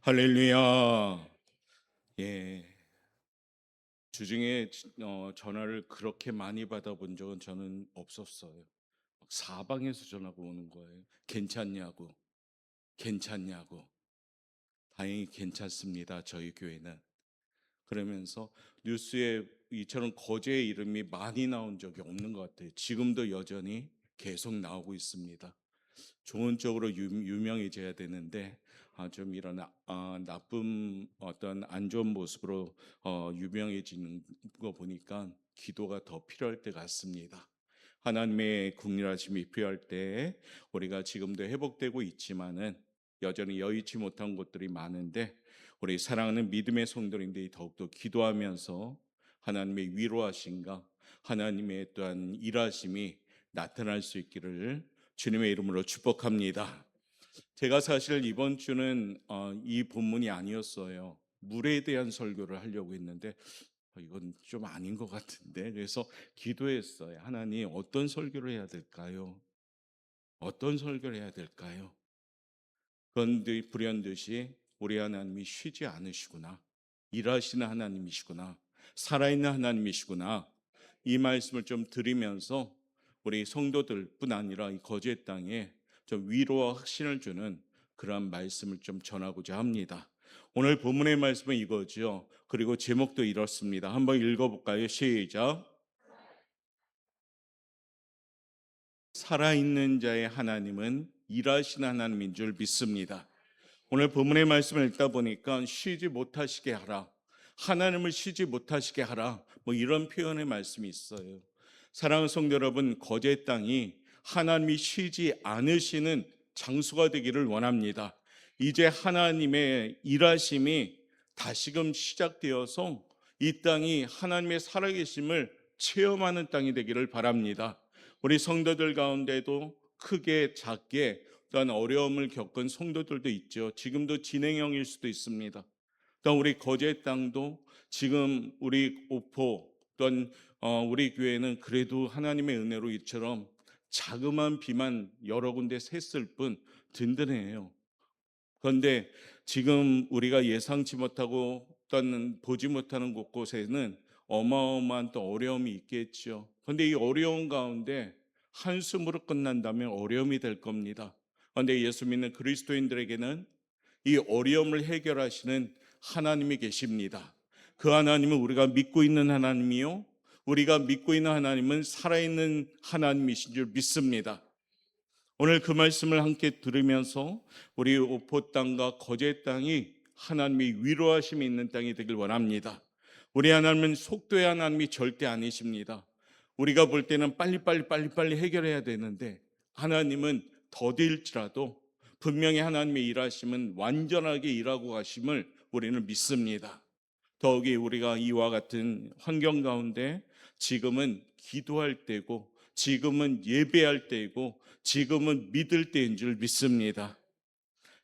할렐루야. 예. 주중에 전화를 그렇게 많이 받아본 적은 저는 없었어요. 막 사방에서 전화가 오는 거예요. 괜찮냐고, 괜찮냐고. 다행히 괜찮습니다. 저희 교회는. 그러면서 뉴스에 이처럼 거제의 이름이 많이 나온 적이 없는 것 같아요. 지금도 여전히 계속 나오고 있습니다. 좋은 쪽으로 유명해져야 되는데 좀 이런 나쁜 어떤 안 좋은 모습으로 유명해지는 거 보니까 기도가 더 필요할 때 같습니다. 하나님의 국률하심이 필요할 때 우리가 지금도 회복되고 있지만은 여전히 여의치 못한 곳들이 많은데 우리 사랑하는 믿음의 성도님들이 더욱더 기도하면서 하나님의 위로하심과 하나님의 또한 일하심이 나타날 수 있기를 주님의 이름으로 축복합니다. 제가 사실 이번 주는 이 본문이 아니었어요. 물에 대한 설교를 하려고 했는데 이건 좀 아닌 것 같은데, 그래서 기도했어요. 하나님, 어떤 설교를 해야 될까요? 어떤 설교를 해야 될까요? 그런데 불현듯이 우리 하나님이 쉬지 않으시구나, 일하시는 하나님이시구나, 살아있는 하나님이시구나, 이 말씀을 좀 드리면서 우리 성도들뿐 아니라 이 거제 땅에 좀 위로와 확신을 주는 그러한 말씀을 좀 전하고자 합니다. 오늘 본문의 말씀은 이거죠. 그리고 제목도 이렇습니다. 한번 읽어볼까요? 시작. 살아있는 자의 하나님은 일하시는 하나님인 줄 믿습니다. 오늘 본문의 말씀을 읽다 보니까 쉬지 못하시게 하라, 하나님을 쉬지 못하시게 하라, 뭐 이런 표현의 말씀이 있어요. 사랑하는 성도 여러분, 거제 땅이 하나님이 쉬지 않으시는 장소가 되기를 원합니다. 이제 하나님의 일하심이 다시금 시작되어서 이 땅이 하나님의 살아계심을 체험하는 땅이 되기를 바랍니다. 우리 성도들 가운데도 크게 작게 또한 어려움을 겪은 성도들도 있죠. 지금도 진행형일 수도 있습니다. 또한 우리 거제 땅도 지금 우리 오포 또한 우리 교회는 그래도 하나님의 은혜로 이처럼 자그마한 비만 여러 군데 샜을 뿐 든든해요. 그런데 지금 우리가 예상치 못하고 또는 보지 못하는 곳곳에는 어마어마한 또 어려움이 있겠죠. 그런데 이 어려움 가운데 한숨으로 끝난다면 어려움이 될 겁니다. 그런데 예수 믿는 그리스도인들에게는 이 어려움을 해결하시는 하나님이 계십니다. 그 하나님은 우리가 믿고 있는 하나님이요, 우리가 믿고 있는 하나님은 살아있는 하나님이신 줄 믿습니다. 오늘 그 말씀을 함께 들으면서 우리 오포 땅과 거제 땅이 하나님이 위로하심이 있는 땅이 되길 원합니다. 우리 하나님은 속도의 하나님이 절대 아니십니다. 우리가 볼 때는 빨리 해결해야 되는데 하나님은 더딜지라도 분명히 하나님의 일하심은 완전하게 일하고 가심을 우리는 믿습니다. 더욱이 우리가 이와 같은 환경 가운데 지금은 기도할 때고 지금은 예배할 때이고 지금은 믿을 때인 줄 믿습니다.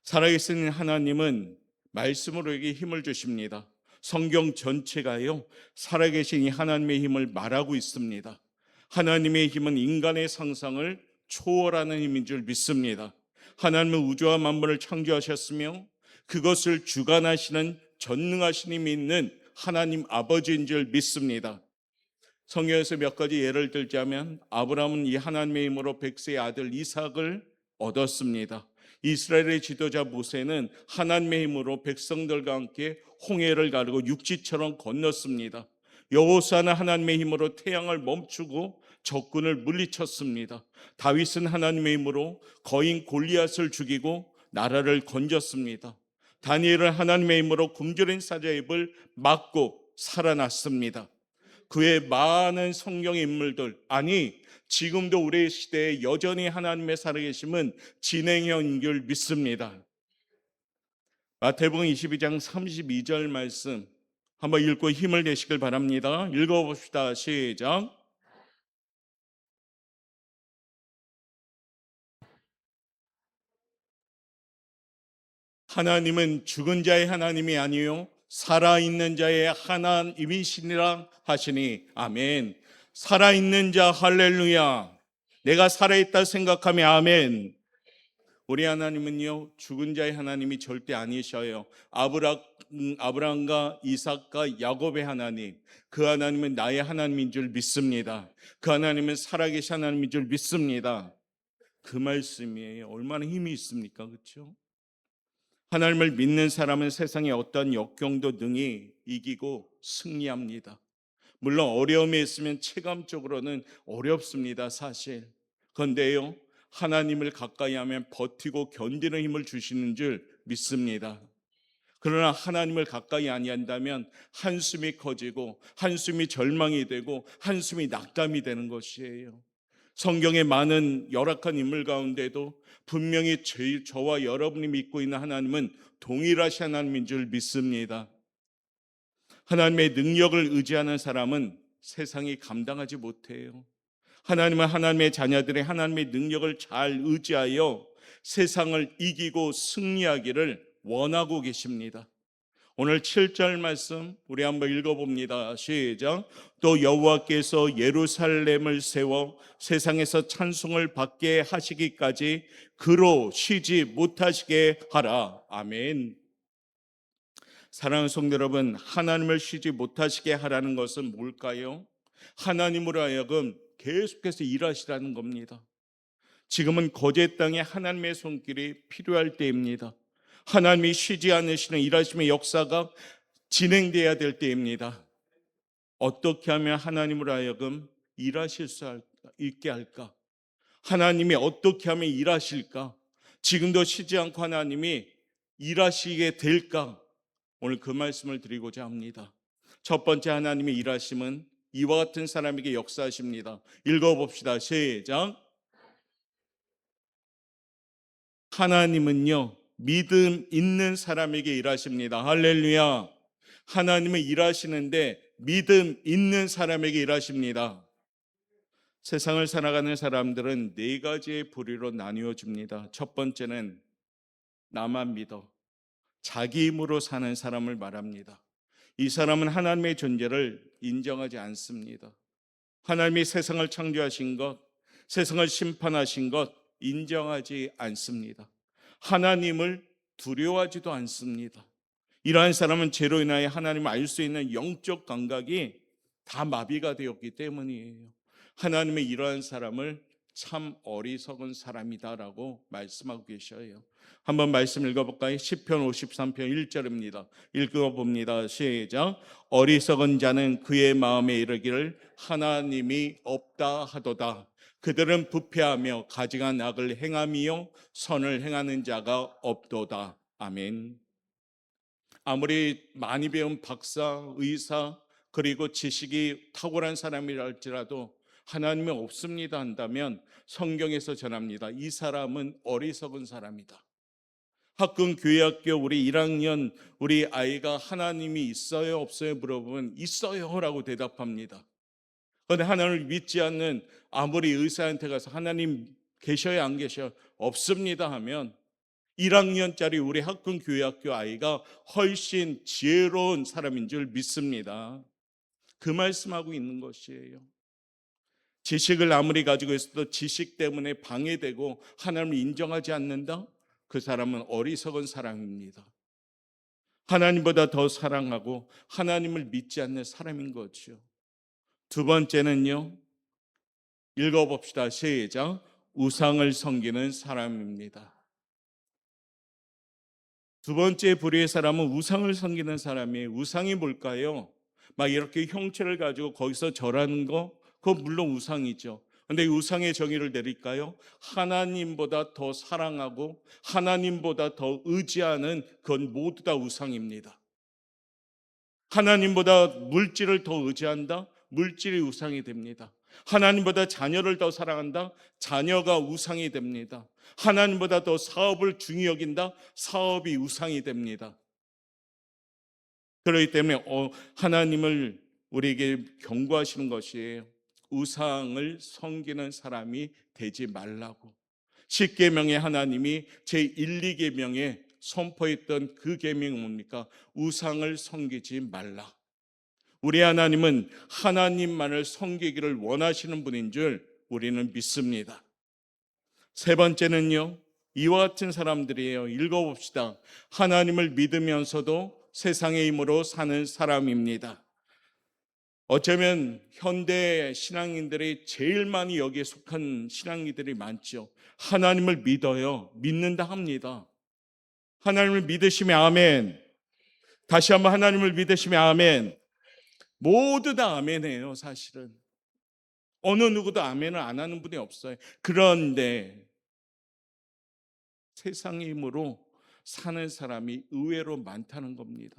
살아계신 하나님은 말씀으로 에게 힘을 주십니다. 성경 전체가요, 살아계신 이 하나님의 힘을 말하고 있습니다. 하나님의 힘은 인간의 상상을 초월하는 힘인 줄 믿습니다. 하나님은 우주와 만물을 창조하셨으며 그것을 주관하시는 전능하신 힘이 있는 하나님 아버지인 줄 믿습니다. 성경에서 몇 가지 예를 들자면 아브라함은 이 하나님의 힘으로 백세의 아들 이삭을 얻었습니다. 이스라엘의 지도자 모세는 하나님의 힘으로 백성들과 함께 홍해를 가르고 육지처럼 건넜습니다. 여호수아는 하나님의 힘으로 태양을 멈추고 적군을 물리쳤습니다. 다윗은 하나님의 힘으로 거인 골리앗을 죽이고 나라를 건졌습니다. 다니엘은 하나님의 힘으로 굶주린 사자의 입을 막고 살아났습니다. 그의 많은 성경 인물들, 아니 지금도 우리 시대에 여전히 하나님의 살아계심은 진행형인 줄 믿습니다. 마태복음 22장 32절 말씀 한번 읽고 힘을 내시길 바랍니다. 읽어봅시다. 시작. 하나님은 죽은 자의 하나님이 아니요 살아있는 자의 하나님이시니라 하시니 아멘. 살아있는 자 할렐루야. 내가 살아있다 생각하면 아멘. 우리 하나님은요, 죽은 자의 하나님이 절대 아니셔요. 아브라함과 이삭과 야곱의 하나님, 그 하나님은 나의 하나님인 줄 믿습니다. 그 하나님은 살아계신 하나님인 줄 믿습니다. 그 말씀이에요. 얼마나 힘이 있습니까? 그렇죠? 하나님을 믿는 사람은 세상의 어떤 역경도 능히 이기고 승리합니다. 물론 어려움이 있으면 체감적으로는 어렵습니다, 사실. 그런데요, 하나님을 가까이 하면 버티고 견디는 힘을 주시는 줄 믿습니다. 그러나 하나님을 가까이 아니한다면 한숨이 커지고 한숨이 절망이 되고 한숨이 낙담이 되는 것이에요. 성경의 많은 열악한 인물 가운데도 분명히 저와 여러분이 믿고 있는 하나님은 동일하신 하나님인 줄 믿습니다. 하나님의 능력을 의지하는 사람은 세상이 감당하지 못해요. 하나님은 하나님의 자녀들의 하나님의 능력을 잘 의지하여 세상을 이기고 승리하기를 원하고 계십니다. 오늘 7절 말씀 우리 한번 읽어봅니다. 시작. 또 여호와께서 예루살렘을 세워 세상에서 찬송을 받게 하시기까지 그로 쉬지 못하시게 하라. 아멘. 사랑하는 성도 여러분, 하나님을 쉬지 못하시게 하라는 것은 뭘까요? 하나님으로 하여금 계속해서 일하시라는 겁니다. 지금은 거제 땅에 하나님의 손길이 필요할 때입니다. 하나님이 쉬지 않으시는 일하심의 역사가 진행돼야 될 때입니다. 어떻게 하면 하나님으로 하여금 일하실 수 있게 할까? 하나님이 어떻게 하면 일하실까? 지금도 쉬지 않고 하나님이 일하시게 될까? 오늘 그 말씀을 드리고자 합니다. 첫 번째, 하나님의 일하심은 이와 같은 사람에게 역사하십니다. 읽어봅시다. 시작. 하나님은요, 믿음 있는 사람에게 일하십니다. 할렐루야. 하나님은 일하시는데 믿음 있는 사람에게 일하십니다. 세상을 살아가는 사람들은 네 가지의 부류로 나뉘어집니다. 첫 번째는 나만 믿어, 자기 힘으로 사는 사람을 말합니다. 이 사람은 하나님의 존재를 인정하지 않습니다. 하나님이 세상을 창조하신 것, 세상을 심판하신 것 인정하지 않습니다. 하나님을 두려워하지도 않습니다. 이러한 사람은 죄로 인하여 하나님을 알 수 있는 영적 감각이 다 마비가 되었기 때문이에요. 하나님의 이러한 사람을 참 어리석은 사람이다라고 말씀하고 계셔요. 한번 말씀 읽어볼까요? 시편 53편 1절입니다. 읽어봅니다. 시작. 어리석은 자는 그의 마음에 이르기를 하나님이 없다 하도다. 그들은 부패하며 가증한 악을 행하며 선을 행하는 자가 없도다. 아멘. 아무리 많이 배운 박사, 의사, 그리고 지식이 탁월한 사람이라 할지라도 하나님이 없습니다 한다면 성경에서 전합니다. 이 사람은 어리석은 사람이다. 학군 교회학교 우리 1학년 우리 아이가 하나님이 있어요 없어요 물어보면 있어요 라고 대답합니다. 그런데 하나님을 믿지 않는 아무리 의사한테 가서 하나님 계셔요 안 계셔요? 없습니다 하면 1학년짜리 우리 학군 교회학교 아이가 훨씬 지혜로운 사람인 줄 믿습니다. 그 말씀하고 있는 것이에요. 지식을 아무리 가지고 있어도 지식 때문에 방해되고 하나님을 인정하지 않는다? 그 사람은 어리석은 사람입니다. 하나님보다 더 사랑하고 하나님을 믿지 않는 사람인 거죠. 두 번째는요, 읽어봅시다. 시작. 우상을 섬기는 사람입니다. 두 번째 부류의 사람은 우상을 섬기는 사람이에요. 우상이 뭘까요? 막 이렇게 형체를 가지고 거기서 절하는 거, 그건 물론 우상이죠. 그런데 우상의 정의를 내릴까요? 하나님보다 더 사랑하고 하나님보다 더 의지하는 건 모두 다 우상입니다. 하나님보다 물질을 더 의지한다? 물질이 우상이 됩니다. 하나님보다 자녀를 더 사랑한다? 자녀가 우상이 됩니다. 하나님보다 더 사업을 중히 여긴다? 사업이 우상이 됩니다. 그렇기 때문에 하나님을 우리에게 경고하시는 것이에요. 우상을 섬기는 사람이 되지 말라고. 10계명의 하나님이 제1, 2계명에 선포했던 그 계명이 뭡니까? 우상을 섬기지 말라. 우리 하나님은 하나님만을 섬기기를 원하시는 분인 줄 우리는 믿습니다. 세 번째는요, 이와 같은 사람들이에요. 읽어봅시다. 하나님을 믿으면서도 세상의 힘으로 사는 사람입니다. 어쩌면 현대 신앙인들이 제일 많이 여기에 속한 신앙인들이 많죠. 하나님을 믿어요. 믿는다 합니다. 하나님을 믿으시면 아멘. 다시 한번 하나님을 믿으시면 아멘. 모두 다 아멘이에요. 사실은 어느 누구도 아멘을 안 하는 분이 없어요. 그런데 세상의 힘으로 사는 사람이 의외로 많다는 겁니다.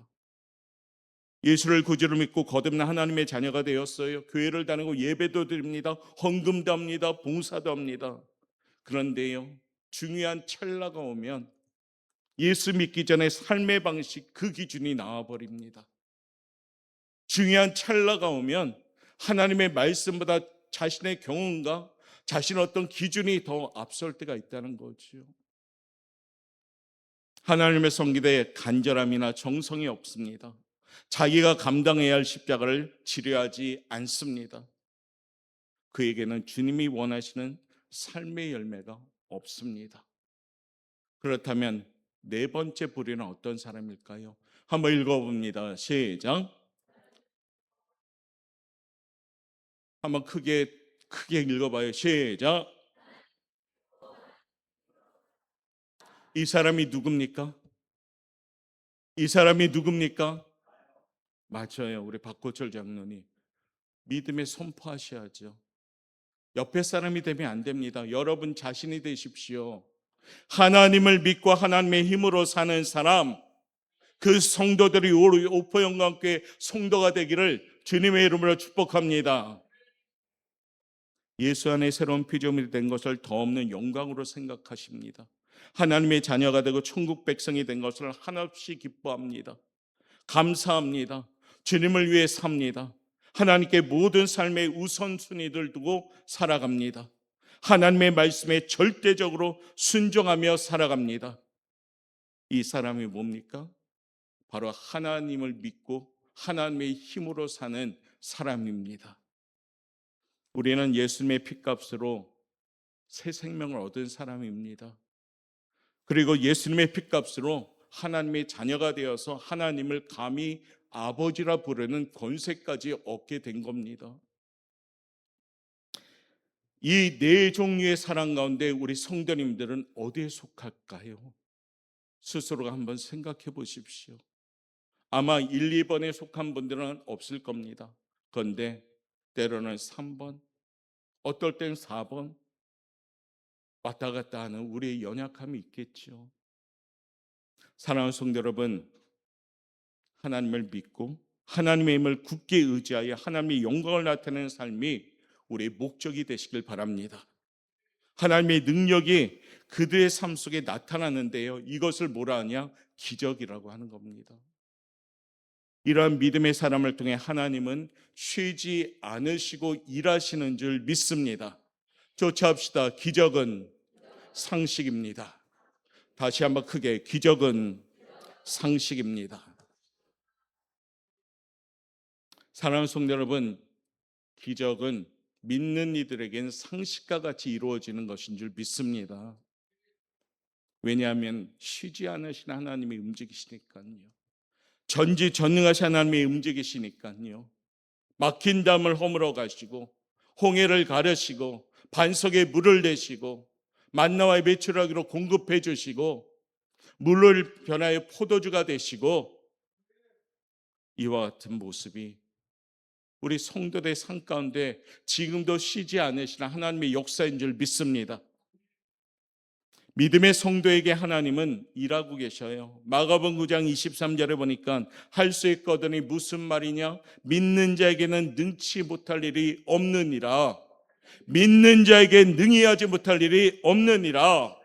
예수를 구주로 믿고 거듭난 하나님의 자녀가 되었어요. 교회를 다니고 예배도 드립니다. 헌금도 합니다. 봉사도 합니다. 그런데요, 중요한 찰나가 오면 예수 믿기 전에 삶의 방식, 그 기준이 나와버립니다. 중요한 찰나가 오면 하나님의 말씀보다 자신의 경험과 자신의 어떤 기준이 더 앞설 때가 있다는 거죠. 하나님의 섬기대에 간절함이나 정성이 없습니다. 자기가 감당해야 할 십자가를 치료하지 않습니다. 그에게는 주님이 원하시는 삶의 열매가 없습니다. 그렇다면 네 번째 부류는 어떤 사람일까요? 한번 읽어봅니다. 시작. 한번 크게 읽어봐요. 시작. 이 사람이 누굽니까? 이 사람이 누굽니까? 맞아요. 우리 박고철 장로님. 믿음에 선포하셔야죠. 옆에 사람이 되면 안 됩니다. 여러분 자신이 되십시오. 하나님을 믿고 하나님의 힘으로 사는 사람, 그 성도들이 오포영광교회 성도가 되기를 주님의 이름으로 축복합니다. 예수 안에 새로운 피조물이 된 것을 더없는 영광으로 생각하십니다. 하나님의 자녀가 되고 천국 백성이 된 것을 한없이 기뻐합니다. 감사합니다. 주님을 위해 삽니다. 하나님께 모든 삶의 우선순위를 두고 살아갑니다. 하나님의 말씀에 절대적으로 순종하며 살아갑니다. 이 사람이 뭡니까? 바로 하나님을 믿고 하나님의 힘으로 사는 사람입니다. 우리는 예수님의 피값으로 새 생명을 얻은 사람입니다. 그리고 예수님의 피값으로 하나님의 자녀가 되어서 하나님을 감히 아버지라 부르는 권세까지 얻게 된 겁니다. 이 네 종류의 사랑 가운데 우리 성도님들은 어디에 속할까요? 스스로가 한번 생각해 보십시오. 아마 1, 2번에 속한 분들은 없을 겁니다. 그런데 때로는 3번, 어떨 땐 4번 왔다 갔다 하는 우리의 연약함이 있겠죠. 사랑하는 성도 여러분, 하나님을 믿고 하나님의 힘을 굳게 의지하여 하나님의 영광을 나타내는 삶이 우리의 목적이 되시길 바랍니다. 하나님의 능력이 그들의 삶 속에 나타나는데요, 이것을 뭐라 하냐? 기적이라고 하는 겁니다. 이러한 믿음의 사람을 통해 하나님은 쉬지 않으시고 일하시는 줄 믿습니다. 조차합시다. 기적은 상식입니다. 다시 한번 크게, 기적은 상식입니다. 사랑하는 성도 여러분, 기적은 믿는 이들에겐 상식과 같이 이루어지는 것인 줄 믿습니다. 왜냐하면 쉬지 않으신 하나님이 움직이시니까요. 전지전능하신 하나님이 움직이시니까요. 막힌 담을 허물어 가시고 홍해를 가르시고 반석에 물을 내시고 만나와 메추라기로 공급해 주시고 물을 변하여 포도주가 되시고, 이와 같은 모습이 우리 성도들의 삶 가운데 지금도 쉬지 않으시는 하나님의 역사인 줄 믿습니다. 믿음의 성도에게 하나님은 일하고 계셔요. 마가복음 9장 23절에 보니까 할 수 있거든이 무슨 말이냐? 믿는 자에게는 능치 못할 일이 없느니라. 믿는 자에게 능히 하지 못할 일이 없느니라.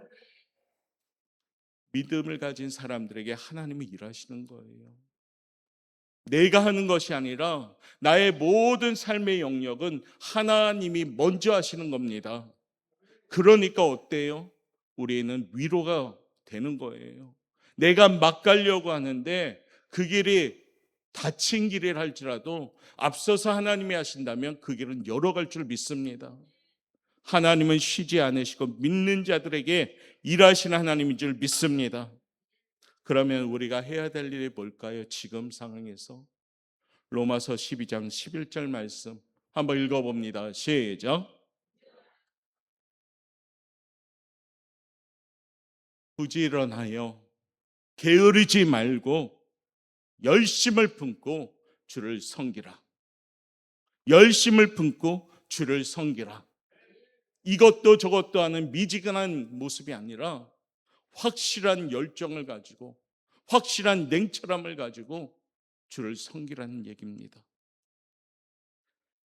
믿음을 가진 사람들에게 하나님이 일하시는 거예요. 내가 하는 것이 아니라 나의 모든 삶의 영역은 하나님이 먼저 하시는 겁니다. 그러니까 어때요? 우리는 위로가 되는 거예요. 내가 막 가려고 하는데 그 길이 닫힌 길이라 할지라도 앞서서 하나님이 하신다면 그 길은 열어갈 줄 믿습니다. 하나님은 쉬지 않으시고 믿는 자들에게 일하시는 하나님인 줄 믿습니다. 그러면 우리가 해야 될 일이 뭘까요? 지금 상황에서 로마서 12장 11절 말씀 한번 읽어봅니다. 시작. 부지런하여 게으르지 말고 열심을 품고 주를 섬기라. 열심을 품고 주를 섬기라. 이것도 저것도 하는 미지근한 모습이 아니라 확실한 열정을 가지고 확실한 냉철함을 가지고 주를 섬기라는 얘기입니다.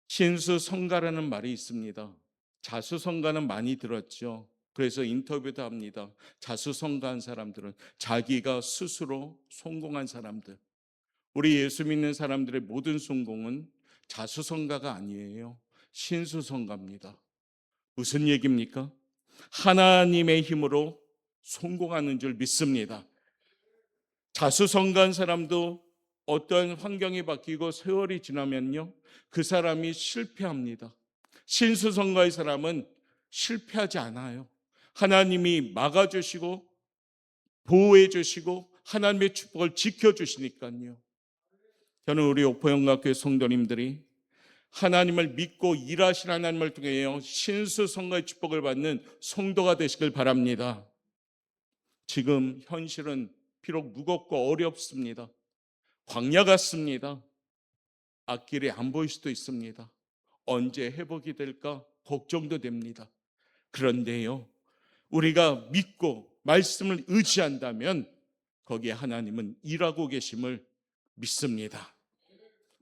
신수성가라는 말이 있습니다. 자수성가는 많이 들었죠. 그래서 인터뷰도 합니다. 자수성가한 사람들은 자기가 스스로 성공한 사람들. 우리 예수 믿는 사람들의 모든 성공은 자수성가가 아니에요. 신수성가입니다. 무슨 얘기입니까? 하나님의 힘으로 성공하는 줄 믿습니다. 자수성가한 사람도 어떤 환경이 바뀌고 세월이 지나면요, 그 사람이 실패합니다. 신수성가의 사람은 실패하지 않아요. 하나님이 막아주시고 보호해 주시고 하나님의 축복을 지켜주시니까요. 저는 우리 옥포영각교회 성도님들이 하나님을 믿고 일하신 하나님을 통해 신수성가의 축복을 받는 성도가 되시길 바랍니다. 지금 현실은 비록 무겁고 어렵습니다. 광야 같습니다. 앞길이 안 보일 수도 있습니다. 언제 회복이 될까 걱정도 됩니다. 그런데요, 우리가 믿고 말씀을 의지한다면 거기에 하나님은 일하고 계심을 믿습니다.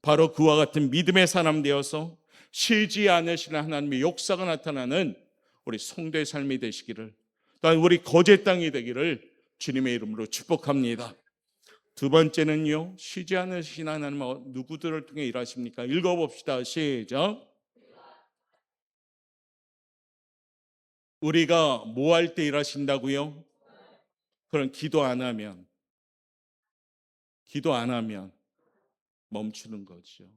바로 그와 같은 믿음의 사람 되어서 쉬지 않으시는 하나님의 역사가 나타나는 우리 성도의 삶이 되시기를, 또한 우리 거제 땅이 되기를 주님의 이름으로 축복합니다. 두 번째는요, 쉬지 않으시는 하나님은 누구들을 통해 일하십니까? 읽어봅시다. 시작. 우리가 뭐 할 때 일하신다고요? 그럼 기도 안 하면 멈추는 거죠.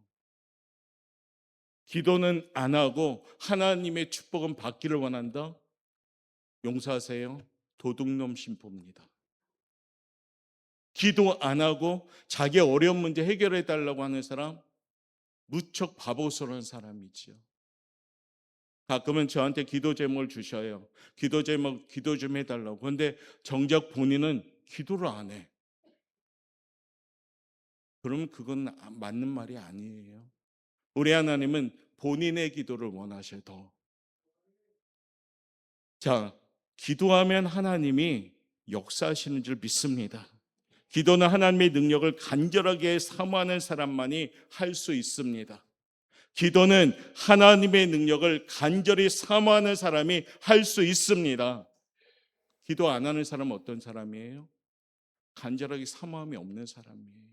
기도는 안 하고 하나님의 축복은 받기를 원한다? 용서하세요. 도둑놈 심보입니다. 기도 안 하고 자기 어려운 문제 해결해 달라고 하는 사람, 무척 바보스러운 사람이죠. 가끔은 저한테 기도 제목을 주셔요. 기도 제목 기도 좀 해달라고. 그런데 정작 본인은 기도를 안 해. 그러면 그건 맞는 말이 아니에요. 우리 하나님은 본인의 기도를 원하셔 더. 자, 기도하면 하나님이 역사하시는 줄 믿습니다. 기도는 하나님의 능력을 간절하게 사모하는 사람만이 할 수 있습니다. 기도는 하나님의 능력을 간절히 사모하는 사람이 할 수 있습니다. 기도 안 하는 사람은 어떤 사람이에요? 간절하게 사모함이 없는 사람이에요.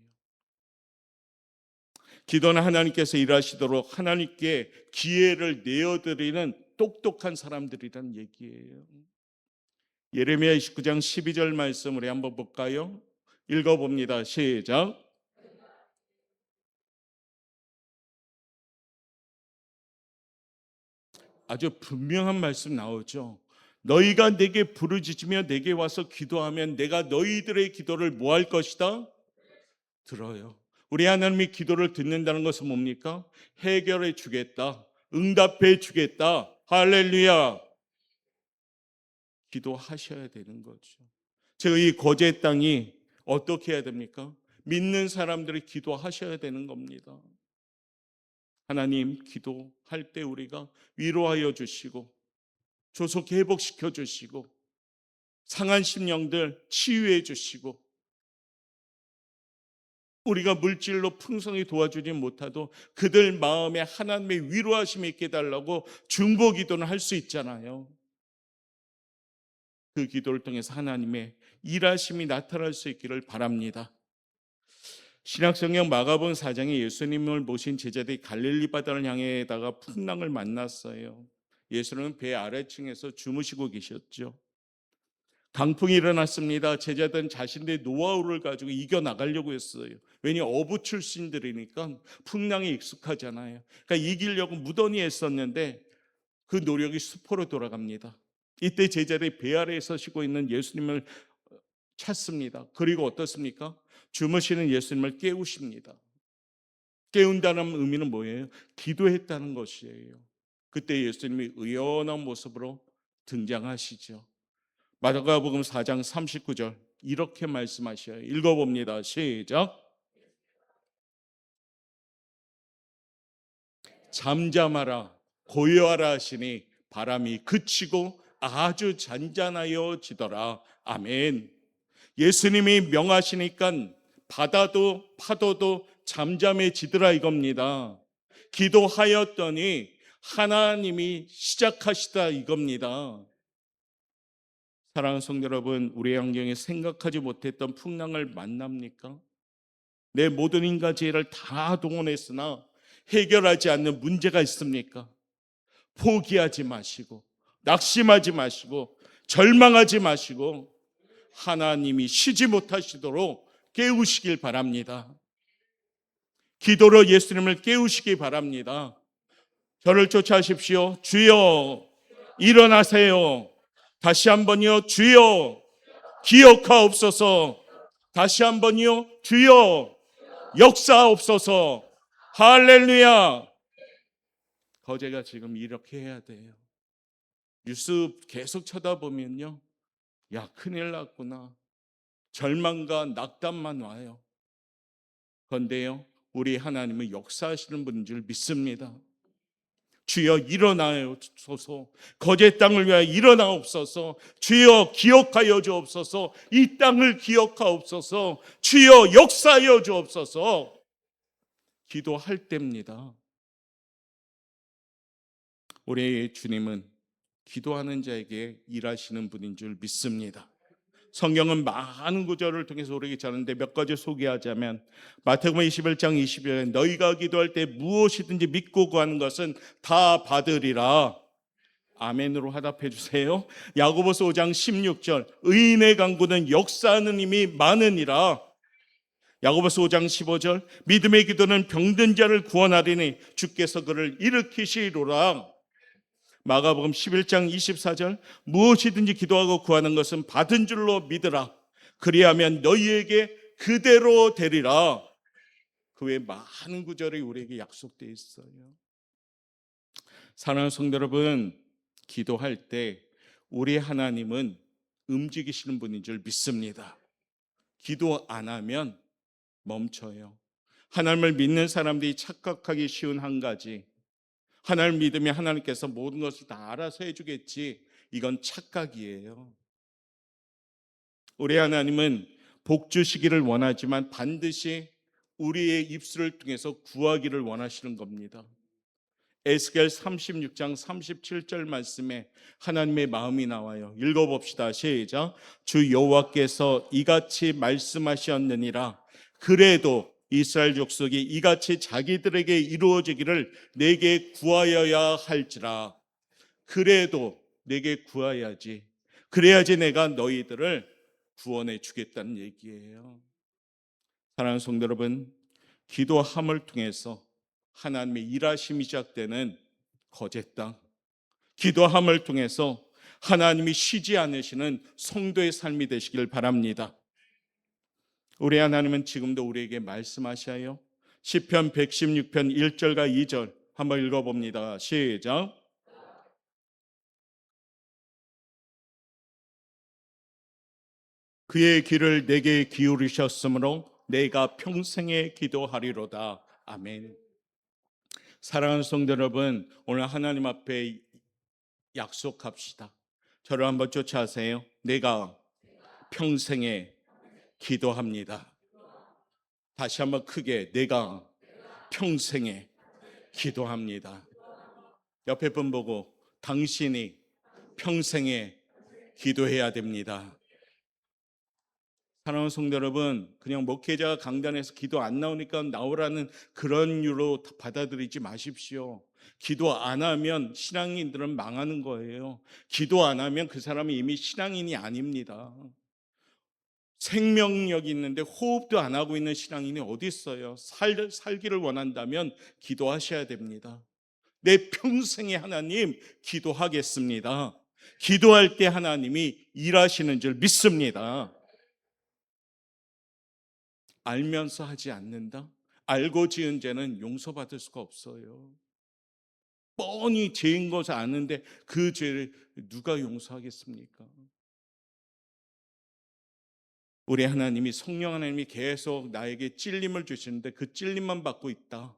기도는 하나님께서 일하시도록 하나님께 기회를 내어드리는 똑똑한 사람들이란 얘기예요. 예레미야 29장 12절 말씀 우리 한번 볼까요? 읽어봅니다. 시작. 아주 분명한 말씀 나오죠. 너희가 내게 부르짖으며 내게 와서 기도하면 내가 너희들의 기도를 뭐 할 것이다? 들어요. 우리 하나님이 기도를 듣는다는 것은 뭡니까? 해결해 주겠다. 응답해 주겠다. 할렐루야. 기도하셔야 되는 거죠. 제가 이 거제 땅이 어떻게 해야 됩니까? 믿는 사람들이 기도하셔야 되는 겁니다. 하나님, 기도할 때 우리가 위로하여 주시고 조속히 회복시켜 주시고 상한 심령들 치유해 주시고, 우리가 물질로 풍성히 도와주지 못하도 그들 마음에 하나님의 위로하심이 있게 해달라고 중보 기도는 할 수 있잖아요. 그 기도를 통해서 하나님의 일하심이 나타날 수 있기를 바랍니다. 신약성경 마가복음 4장에 예수님을 모신 제자들이 갈릴리 바다를 향해다가 풍랑을 만났어요. 예수님은 배 아래층에서 주무시고 계셨죠. 강풍이 일어났습니다. 제자들은 자신들의 노하우를 가지고 이겨나가려고 했어요. 왜냐, 어부 출신들이니까 풍랑에 익숙하잖아요. 그러니까 이기려고 무던히 애썼는데 그 노력이 수포로 돌아갑니다. 이때 제자들이 배 아래에 서시고 있는 예수님을 찾습니다. 그리고 어떻습니까? 주무시는 예수님을 깨우십니다. 깨운다는 의미는 뭐예요? 기도했다는 것이에요. 그때 예수님이 의연한 모습으로 등장하시죠. 마가복음 4장 39절 이렇게 말씀하셔요. 읽어봅니다. 시작. 잠잠하라 고요하라 하시니 바람이 그치고 아주 잔잔하여지더라. 아멘. 예수님이 명하시니까 바다도 파도도 잠잠해지더라 이겁니다. 기도하였더니 하나님이 시작하시다 이겁니다. 사랑하는 성도 여러분, 우리 환경에 생각하지 못했던 풍랑을 만납니까? 내 모든 인간지혜를 다 동원했으나 해결하지 않는 문제가 있습니까? 포기하지 마시고 낙심하지 마시고 절망하지 마시고 하나님이 쉬지 못하시도록 깨우시길 바랍니다. 기도로 예수님을 깨우시기 바랍니다. 저를 쫓아하십시오. 주여 일어나세요. 다시 한번요. 주여 기억하옵소서. 다시 한번요. 주여 역사하옵소서. 할렐루야. 거제가 지금 이렇게 해야 돼요. 뉴스 계속 쳐다보면요, 야 큰일 났구나, 절망과 낙담만 와요. 그런데요, 우리 하나님은 역사하시는 분인 줄 믿습니다. 주여 일어나옵소서. 거제 땅을 위하여 일어나옵소서. 주여 기억하여 주옵소서. 이 땅을 기억하옵소서. 주여 역사하여 주옵소서. 기도할 때입니다. 우리 주님은 기도하는 자에게 일하시는 분인 줄 믿습니다. 성경은 많은 구절을 통해서 우리에게 전하는데 몇 가지 소개하자면, 마태복음 21장 20절에 너희가 기도할 때 무엇이든지 믿고 구하는 것은 다 받으리라. 아멘으로 화답해 주세요. 야고보서 5장 16절 의인의 간구는 역사하는 힘이 많으니라. 야고보서 5장 15절 믿음의 기도는 병든 자를 구원하리니 주께서 그를 일으키시리로라. 마가복음 11장 24절 무엇이든지 기도하고 구하는 것은 받은 줄로 믿으라. 그리하면 너희에게 그대로 되리라. 그 외에 많은 구절이 우리에게 약속되어 있어요. 사랑하는 성도 여러분, 기도할 때 우리 하나님은 움직이시는 분인 줄 믿습니다. 기도 안 하면 멈춰요. 하나님을 믿는 사람들이 착각하기 쉬운 한 가지, 하나님을 믿으면 하나님께서 모든 것을 다 알아서 해주겠지, 이건 착각이에요. 우리 하나님은 복 주시기를 원하지만 반드시 우리의 입술을 통해서 구하기를 원하시는 겁니다. 에스겔 36장 37절 말씀에 하나님의 마음이 나와요. 읽어봅시다. 시작. 주 여호와께서 이같이 말씀하셨느니라. 그래도 이스라엘 족속이 이같이 자기들에게 이루어지기를 내게 구하여야 할지라. 그래도 내게 구하야지. 그래야지 내가 너희들을 구원해 주겠다는 얘기예요. 사랑하는 성도 여러분, 기도함을 통해서 하나님의 일하심이 시작되는 거제 땅, 기도함을 통해서 하나님이 쉬지 않으시는 성도의 삶이 되시길 바랍니다. 우리 하나님은 지금도 우리에게 말씀하셔요. 시편 116편 1절과 2절 한번 읽어봅니다. 시작. 그의 귀를 내게 기울이셨으므로 내가 평생에 기도하리로다. 아멘. 사랑하는 성도 여러분, 오늘 하나님 앞에 약속합시다. 저를 한번 쫓아하세요. 내가 평생에 기도합니다. 다시 한번 크게, 내가 평생에 기도합니다. 옆에 분 보고, 당신이 평생에 기도해야 됩니다. 사랑하는 성도 여러분, 그냥 목회자가 강단에서 기도 안 나오니까 나오라는 그런 이유로 받아들이지 마십시오. 기도 안 하면 신앙인들은 망하는 거예요. 기도 안 하면 그 사람이 이미 신앙인이 아닙니다. 생명력이 있는데 호흡도 안 하고 있는 신앙인이 어디 있어요? 살기를 원한다면 기도하셔야 됩니다. 내 평생에 하나님 기도하겠습니다. 기도할 때 하나님이 일하시는 줄 믿습니다. 알면서 하지 않는다? 알고 지은 죄는 용서받을 수가 없어요. 뻔히 죄인 것을 아는데 그 죄를 누가 용서하겠습니까? 우리 하나님이, 성령 하나님이 계속 나에게 찔림을 주시는데 그 찔림만 받고 있다.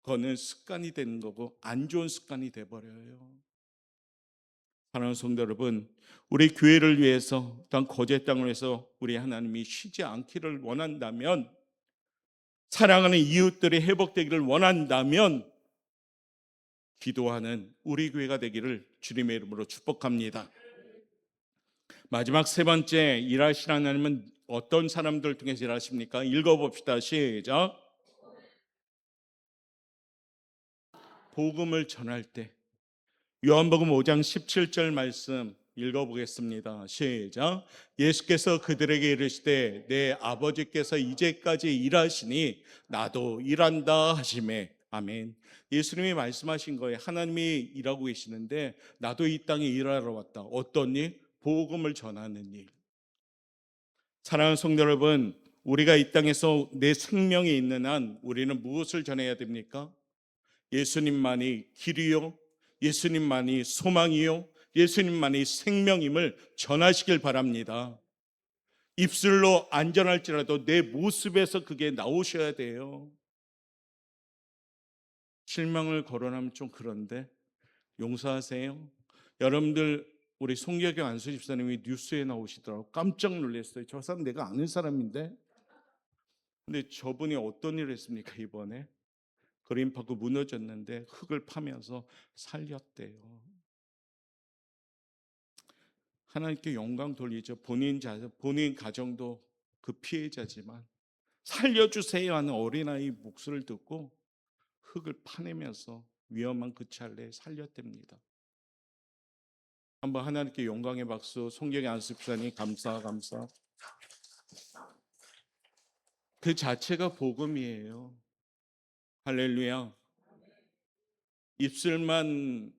그거는 습관이 되는 거고 안 좋은 습관이 돼버려요. 사랑하는 성도 여러분, 우리 교회를 위해서, 또한 거제 땅을 위해서 우리 하나님이 쉬지 않기를 원한다면, 사랑하는 이웃들이 회복되기를 원한다면 기도하는 우리 교회가 되기를 주님의 이름으로 축복합니다. 마지막 세 번째, 일하시는 하나님은 어떤 사람들 통해서 일하십니까? 읽어봅시다. 시작. 복음을 전할 때. 요한복음 5장 17절 말씀 읽어보겠습니다. 시작. 예수께서 그들에게 이르시되 내 아버지께서 이제까지 일하시니 나도 일한다 하시매. 아멘. 예수님이 말씀하신 거예요. 하나님이 일하고 계시는데 나도 이 땅에 일하러 왔다. 어떤 일? 복음을 전하는 일. 사랑하는 성도 여러분, 우리가 이 땅에서 내 생명이 있는 한 우리는 무엇을 전해야 됩니까? 예수님만이 길이요, 예수님만이 소망이요, 예수님만이 생명임을 전하시길 바랍니다. 입술로 안 전할지라도 내 모습에서 그게 나오셔야 돼요. 실망을 거론하면 좀 그런데 용서하세요. 여러분들, 우리 송교경 안수 집사님이 뉴스에 나오시더라고. 깜짝 놀랐어요. 저 사람 내가 아는 사람인데. 근데 저분이 어떤 일을 했습니까? 이번에 그린파크 무너졌는데 흙을 파면서 살렸대요. 하나님께 영광 돌리죠. 본인 가정도 그 피해자지만 살려주세요 하는 어린아이 목소리를 듣고 흙을 파내면서 위험한 그 찰나에 살렸답니다. 한번 하나님께 영광의 박수. 송경의 안습사님 감사. 그 자체가 복음이에요. 할렐루야. 입술만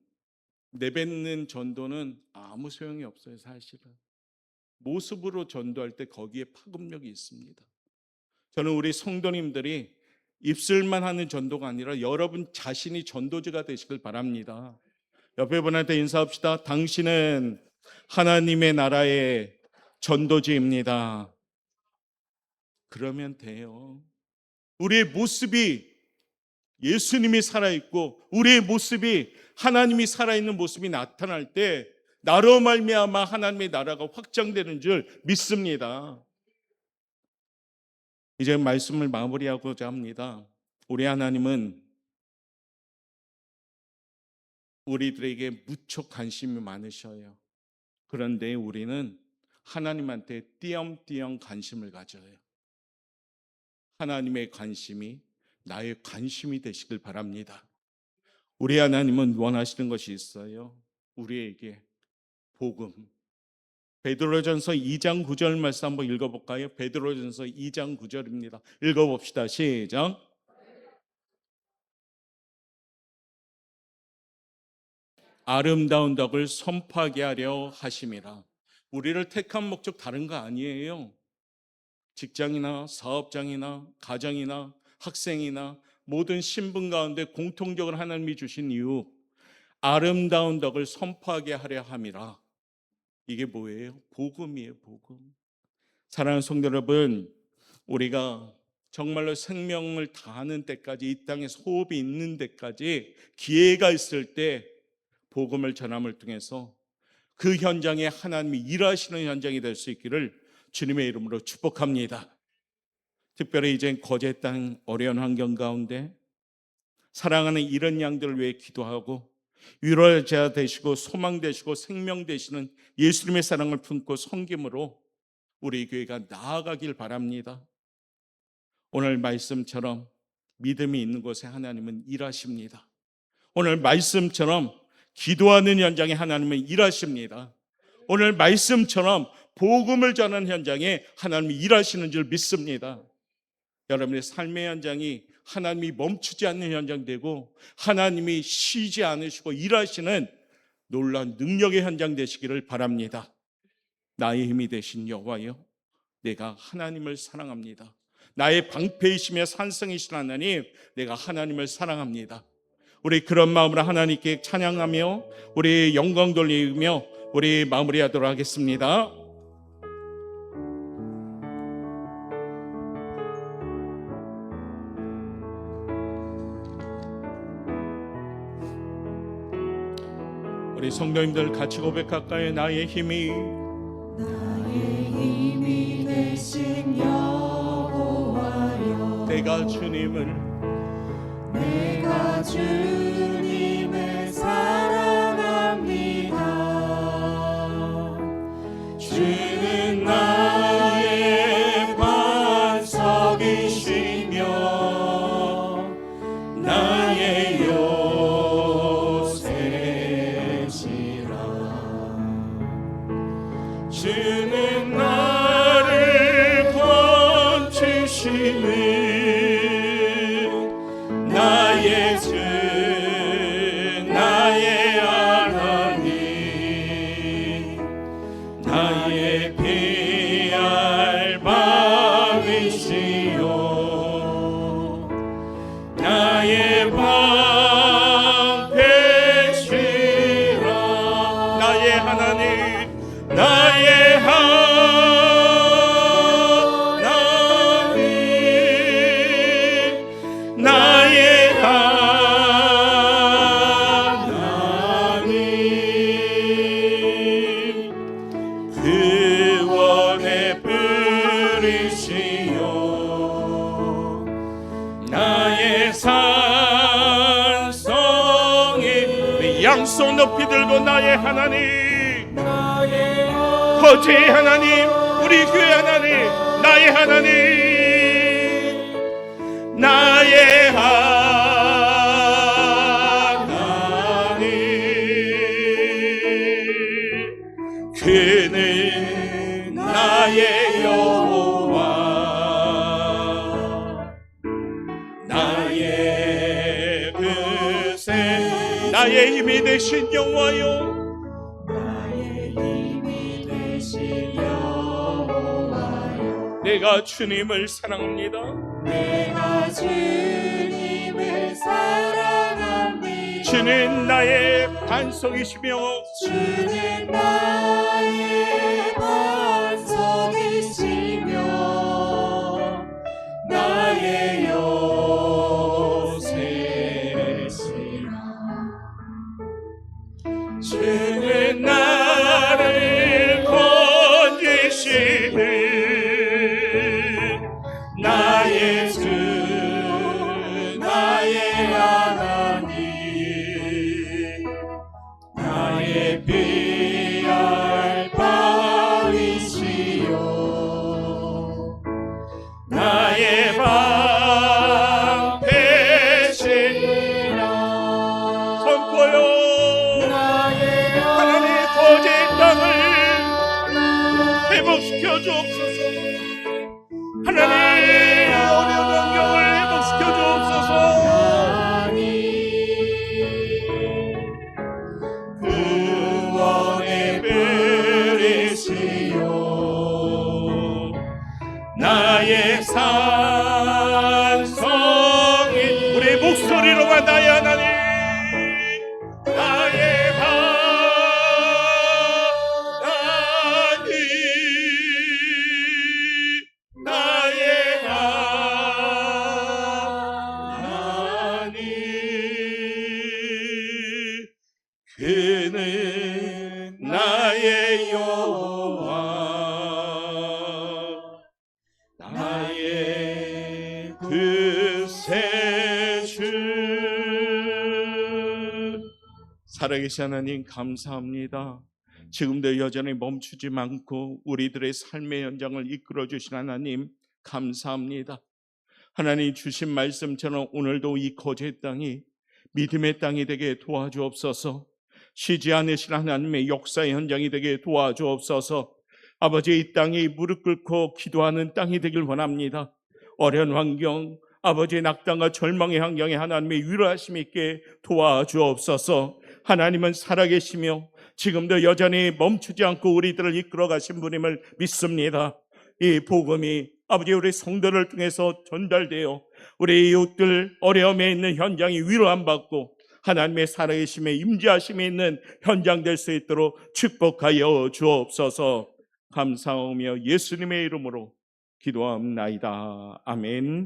내뱉는 전도는 아무 소용이 없어요. 사실은 모습으로 전도할 때 거기에 파급력이 있습니다. 저는 우리 성도님들이 입술만 하는 전도가 아니라 여러분 자신이 전도지가 되시길 바랍니다. 옆에 분한테 인사합시다. 당신은 하나님의 나라의 전도지입니다. 그러면 돼요. 우리의 모습이 예수님이 살아있고 우리의 모습이 하나님이 살아있는 모습이 나타날 때 나로 말미암아 하나님의 나라가 확장되는 줄 믿습니다. 이제 말씀을 마무리하고자 합니다. 우리 하나님은 우리들에게 무척 관심이 많으셔요. 그런데 우리는 하나님한테 띄엄띄엄 관심을 가져요. 하나님의 관심이 나의 관심이 되시길 바랍니다. 우리 하나님은 원하시는 것이 있어요. 우리에게 복음. 베드로전서 2장 9절 말씀 한번 읽어볼까요? 베드로전서 2장 9절입니다. 읽어봅시다. 시작. 아름다운 덕을 선포하게 하려 하심이라. 우리를 택한 목적 다른 거 아니에요. 직장이나 사업장이나 가정이나 학생이나 모든 신분 가운데 공통적으로 하나님이 주신 이유, 아름다운 덕을 선포하게 하려 함이라. 이게 뭐예요? 복음이에요. 복음. 사랑하는 성도 여러분, 우리가 정말로 생명을 다하는 때까지, 이 땅에 호흡이 있는 데까지 기회가 있을 때 복음을 전함을 통해서 그 현장에 하나님이 일하시는 현장이 될 수 있기를 주님의 이름으로 축복합니다. 특별히 이제 거제 땅 어려운 환경 가운데 사랑하는 이런 양들을 위해 기도하고 위로자 되시고 소망 되시고 생명 되시는 예수님의 사랑을 품고 섬김으로 우리 교회가 나아가길 바랍니다. 오늘 말씀처럼 믿음이 있는 곳에 하나님은 일하십니다. 오늘 말씀처럼 기도하는 현장에 하나님은 일하십니다. 오늘 말씀처럼 복음을 전하는 현장에 하나님이 일하시는 줄 믿습니다. 여러분의 삶의 현장이 하나님이 멈추지 않는 현장 되고 하나님이 쉬지 않으시고 일하시는 놀라운 능력의 현장 되시기를 바랍니다. 나의 힘이 되신 여호와여, 내가 하나님을 사랑합니다. 나의 방패이시며 산성이신 하나님, 내가 하나님을 사랑합니다. 우리 그런 마음으로 하나님께 찬양하며 우리 영광 돌리며 우리 마무리하도록 하겠습니다. 우리 성도님들 같이 고백할까요? 나의 힘이 되신 여호와여, 내가 주님을 사랑합니다. 주는 나의 반석이시며 나의 요새시라. 주는 나를 건지시는 나의 주, 나의 하나님, 나의 피할 방이시요 나의 방패시라. 나의 하나님, 나의 하나님, 나의 하나님, 구원의 뿌리시요 나의 산성이. 우리 양손 높이 들고 나의 하나님, 거제 하나님, 우리 교회 하나님, 나의 하나님, 나의 하나님, 그는 나의 여호와, 나의 그새, 나의 힘이 되신 여호와요, 내가 주님을 사랑합니다. 내가 주님을 사랑합니다. 주는 나의 반석이시며 주는 나의 반석이시며 나의 요새시라. 주는 나를 건지시는 나의 주, 나의 하나님, 나의 피할 방이시요 나의 방패시라. 선포요. 나의 하나님 거제 땅을 회복시켜 주옵소서. 하나님 어려운 환경을 회복시켜 주옵소서. 구원의 뿌리시요 나의 산성이. 우리 목소리로만 나의 하나님, 나의 하나님, 나의 하나님, 그는 나의 여호와, 나의 그새 주. 살아계신 하나님 감사합니다. 지금도 여전히 멈추지 않고 우리들의 삶의 현장을 이끌어 주신 하나님 감사합니다. 하나님 주신 말씀처럼 오늘도 이 거제 땅이 믿음의 땅이 되게 도와주옵소서. 쉬지 않으신 하나님의 역사의 현장이 되게 도와주옵소서. 아버지, 이 땅이 무릎 꿇고 기도하는 땅이 되길 원합니다. 어려운 환경, 아버지의 낙담과 절망의 환경에 하나님의 위로하심 있게 도와주옵소서. 하나님은 살아계시며 지금도 여전히 멈추지 않고 우리들을 이끌어 가신 분임을 믿습니다. 이 복음이 아버지 우리 성도를 통해서 전달되어 우리 이웃들 어려움에 있는 현장이 위로함 받고 하나님의 살아계심에 임재하심이 있는 현장 될 수 있도록 축복하여 주옵소서. 감사하며 예수님의 이름으로 기도합나이다. 아멘.